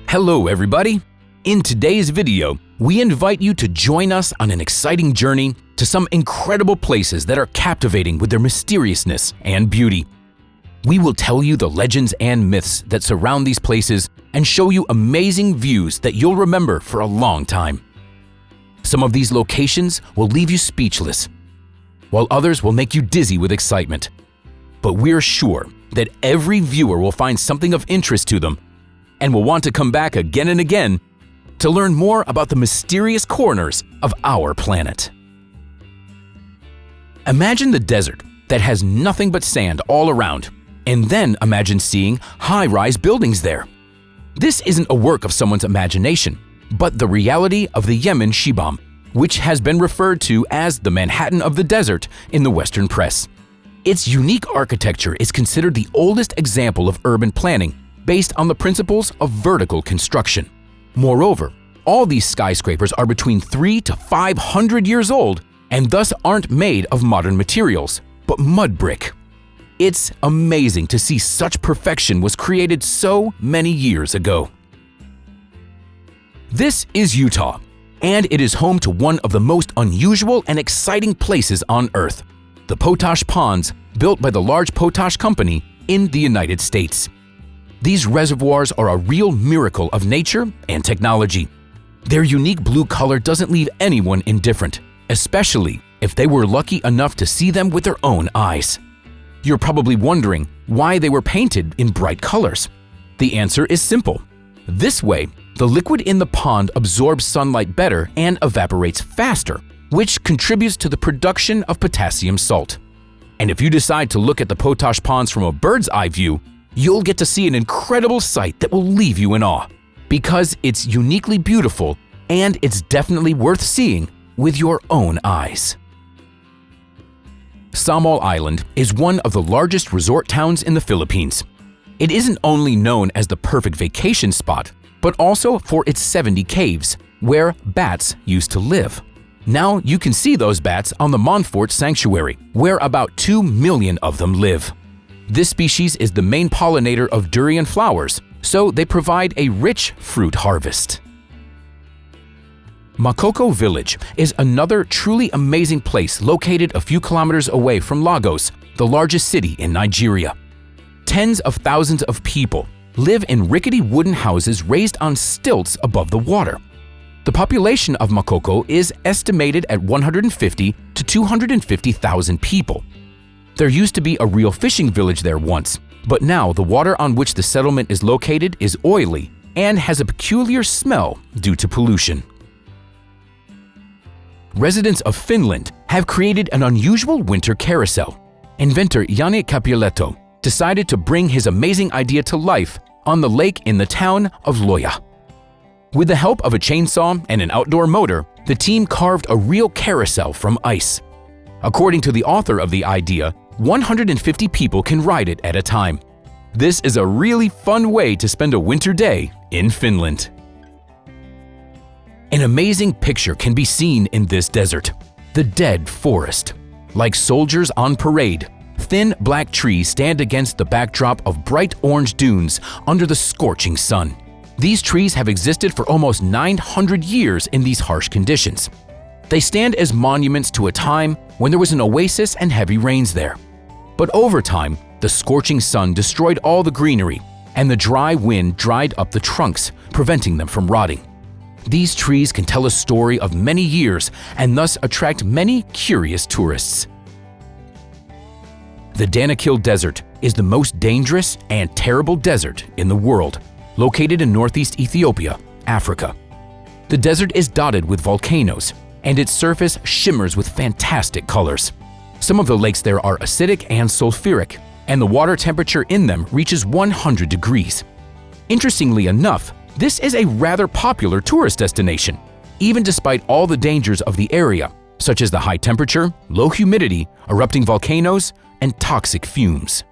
Hello everybody! In today's video, we invite you to join us on an exciting journey to some incredible places that are captivating with their mysteriousness and beauty. We will tell you the legends and myths that surround these places and show you amazing views that you'll remember for a long time. Some of these locations will leave you speechless, while others will make you dizzy with excitement. But we're sure that every viewer will find something of interest to them and will want to come back again and again to learn more about the mysterious corners of our planet. Imagine the desert that has nothing but sand all around, and then imagine seeing high-rise buildings there. This isn't a work of someone's imagination, but the reality of the Yemen Shibam, which has been referred to as the Manhattan of the desert in the Western press. Its unique architecture is considered the oldest example of urban planning based on the principles of vertical construction. Moreover, all these skyscrapers are between 300 to 500 years old and thus aren't made of modern materials, but mud brick. It's amazing to see such perfection was created so many years ago. This is Utah, and it is home to one of the most unusual and exciting places on Earth, the Potash Ponds, built by the large Potash Company in the United States. These reservoirs are a real miracle of nature and technology. Their unique blue color doesn't leave anyone indifferent, especially if they were lucky enough to see them with their own eyes. You're probably wondering why they were painted in bright colors. The answer is simple. This way, the liquid in the pond absorbs sunlight better and evaporates faster, which contributes to the production of potassium salt. And if you decide to look at the Potash Ponds from a bird's eye view, you'll get to see an incredible sight that will leave you in awe, because it's uniquely beautiful and it's definitely worth seeing with your own eyes. Samal Island is one of the largest resort towns in the Philippines. It isn't only known as the perfect vacation spot, but also for its 70 caves, where bats used to live. Now you can see those bats on the Montfort Sanctuary, where about 2 million of them live. This species is the main pollinator of durian flowers, so they provide a rich fruit harvest. Makoko Village is another truly amazing place located a few kilometers away from Lagos, the largest city in Nigeria. Tens of thousands of people live in rickety wooden houses raised on stilts above the water. The population of Makoko is estimated at 150 to 250,000 people. There used to be a real fishing village there once, but now the water on which the settlement is located is oily and has a peculiar smell due to pollution. Residents of Finland have created an unusual winter carousel. Inventor Jani Capuletto decided to bring his amazing idea to life on the lake in the town of Loja. With the help of a chainsaw and an outdoor motor, the team carved a real carousel from ice. According to the author of the idea, 150 people can ride it at a time. This is a really fun way to spend a winter day in Finland. An amazing picture can be seen in this desert: the dead forest. Like soldiers on parade, thin black trees stand against the backdrop of bright orange dunes under the scorching sun. These trees have existed for almost 900 years in these harsh conditions. They stand as monuments to a time when there was an oasis and heavy rains there. But over time, the scorching sun destroyed all the greenery, and the dry wind dried up the trunks, preventing them from rotting. These trees can tell a story of many years and thus attract many curious tourists. The Danakil Desert is the most dangerous and terrible desert in the world, located in northeast Ethiopia, Africa. The desert is dotted with volcanoes, and its surface shimmers with fantastic colors. Some of the lakes there are acidic and sulfuric, and the water temperature in them reaches 100 degrees. Interestingly enough, this is a rather popular tourist destination, even despite all the dangers of the area, such as the high temperature, low humidity, erupting volcanoes, and toxic fumes.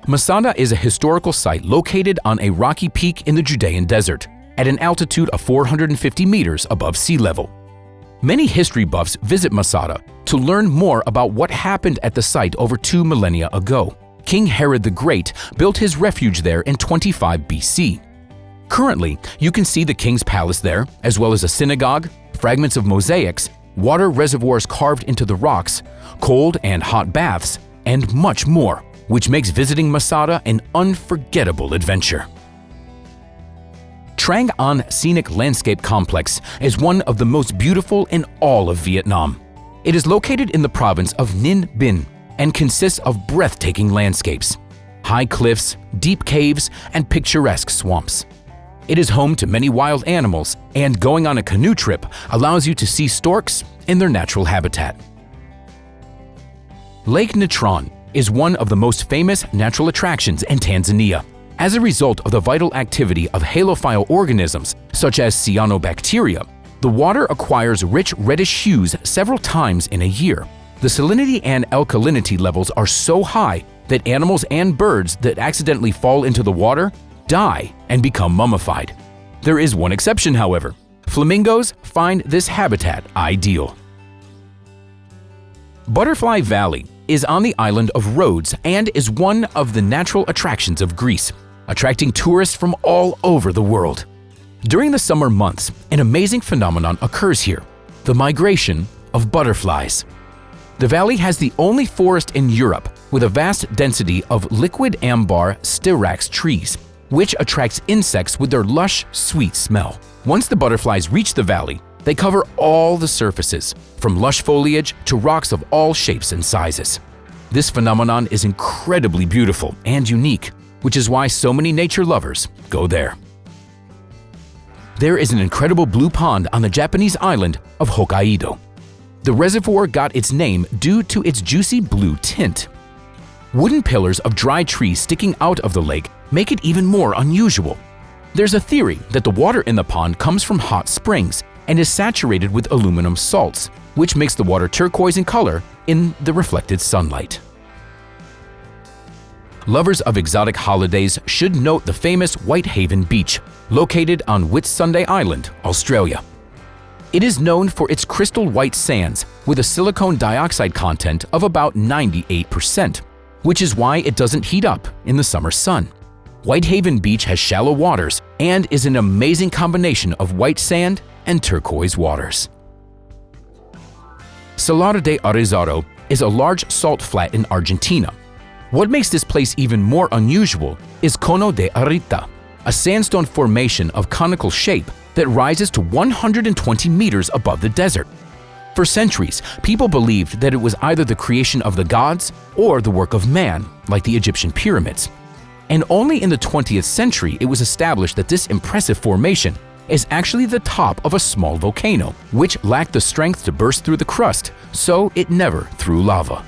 Masada is a historical site located on a rocky peak in the Judean desert, at an altitude of 450 meters above sea level. Many history buffs visit Masada to learn more about what happened at the site over 2 millennia ago. King Herod the Great built his refuge there in 25 BC. Currently, you can see the king's palace there, as well as a synagogue, fragments of mosaics, water reservoirs carved into the rocks, cold and hot baths, and much more, which makes visiting Masada an unforgettable adventure. Trang An Scenic Landscape Complex is one of the most beautiful in all of Vietnam. It is located in the province of Ninh Binh and consists of breathtaking landscapes, high cliffs, deep caves, and picturesque swamps. It is home to many wild animals, and going on a canoe trip allows you to see storks in their natural habitat. Lake Natron is one of the most famous natural attractions in Tanzania. As a result of the vital activity of halophile organisms such as cyanobacteria, the water acquires rich reddish hues several times in a year. The salinity and alkalinity levels are so high that animals and birds that accidentally fall into the water die and become mummified. There is one exception, however. Flamingos find this habitat ideal. Butterfly Valley is on the island of Rhodes and is one of the natural attractions of Greece, attracting tourists from all over the world. During the summer months, an amazing phenomenon occurs here: the migration of butterflies. The valley has the only forest in Europe with a vast density of liquid ambar styrax trees, which attracts insects with their lush, sweet smell. Once the butterflies reach the valley, they cover all the surfaces, from lush foliage to rocks of all shapes and sizes. This phenomenon is incredibly beautiful and unique, which is why so many nature lovers go there. There is an incredible blue pond on the Japanese island of Hokkaido. The reservoir got its name due to its juicy blue tint. Wooden pillars of dry trees sticking out of the lake make it even more unusual. There's a theory that the water in the pond comes from hot springs and is saturated with aluminum salts, which makes the water turquoise in color in the reflected sunlight. Lovers of exotic holidays should note the famous Whitehaven Beach, located on Whitsunday Island, Australia. It is known for its crystal white sands with a silicon dioxide content of about 98%, which is why it doesn't heat up in the summer sun. Whitehaven Beach has shallow waters and is an amazing combination of white sand and turquoise waters. Salar de Arezzo is a large salt flat in Argentina. What makes this place even more unusual is Cono de Arita, a sandstone formation of conical shape that rises to 120 meters above the desert. For centuries, people believed that it was either the creation of the gods or the work of man, like the Egyptian pyramids. And only in the 20th century it was established that this impressive formation is actually the top of a small volcano, which lacked the strength to burst through the crust, so it never threw lava.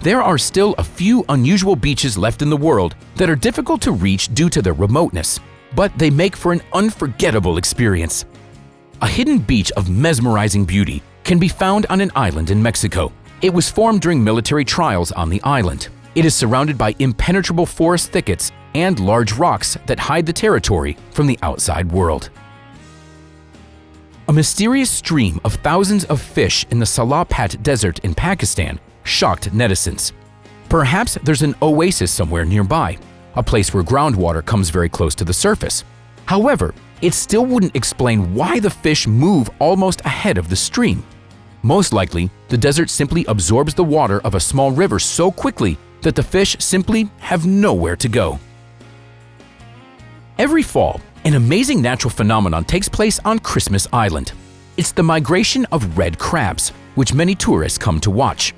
There are still a few unusual beaches left in the world that are difficult to reach due to their remoteness, but they make for an unforgettable experience. A hidden beach of mesmerizing beauty can be found on an island in Mexico. It was formed during military trials on the island. It is surrounded by impenetrable forest thickets and large rocks that hide the territory from the outside world. A mysterious stream of thousands of fish in the Salapat Desert in Pakistan shocked netizens. Perhaps there's an oasis somewhere nearby, a place where groundwater comes very close to the surface. However, it still wouldn't explain why the fish move almost ahead of the stream. Most likely, the desert simply absorbs the water of a small river so quickly that the fish simply have nowhere to go. Every fall, an amazing natural phenomenon takes place on Christmas Island. It's the migration of red crabs, which many tourists come to watch.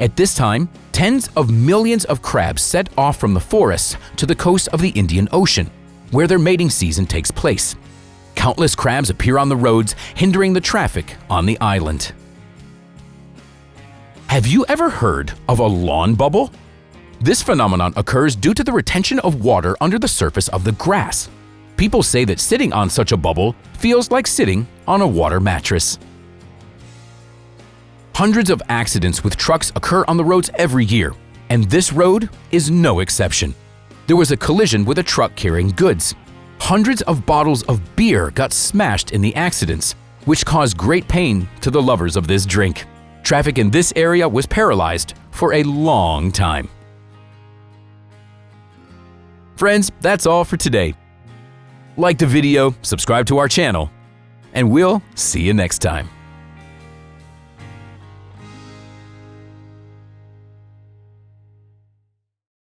At this time, tens of millions of crabs set off from the forests to the coast of the Indian Ocean, where their mating season takes place. Countless crabs appear on the roads, hindering the traffic on the island. Have you ever heard of a lawn bubble? This phenomenon occurs due to the retention of water under the surface of the grass. People say that sitting on such a bubble feels like sitting on a water mattress. Hundreds of accidents with trucks occur on the roads every year, and this road is no exception. There was a collision with a truck carrying goods. Hundreds of bottles of beer got smashed in the accidents, which caused great pain to the lovers of this drink. Traffic in this area was paralyzed for a long time. Friends, that's all for today. Like the video, subscribe to our channel, and we'll see you next time.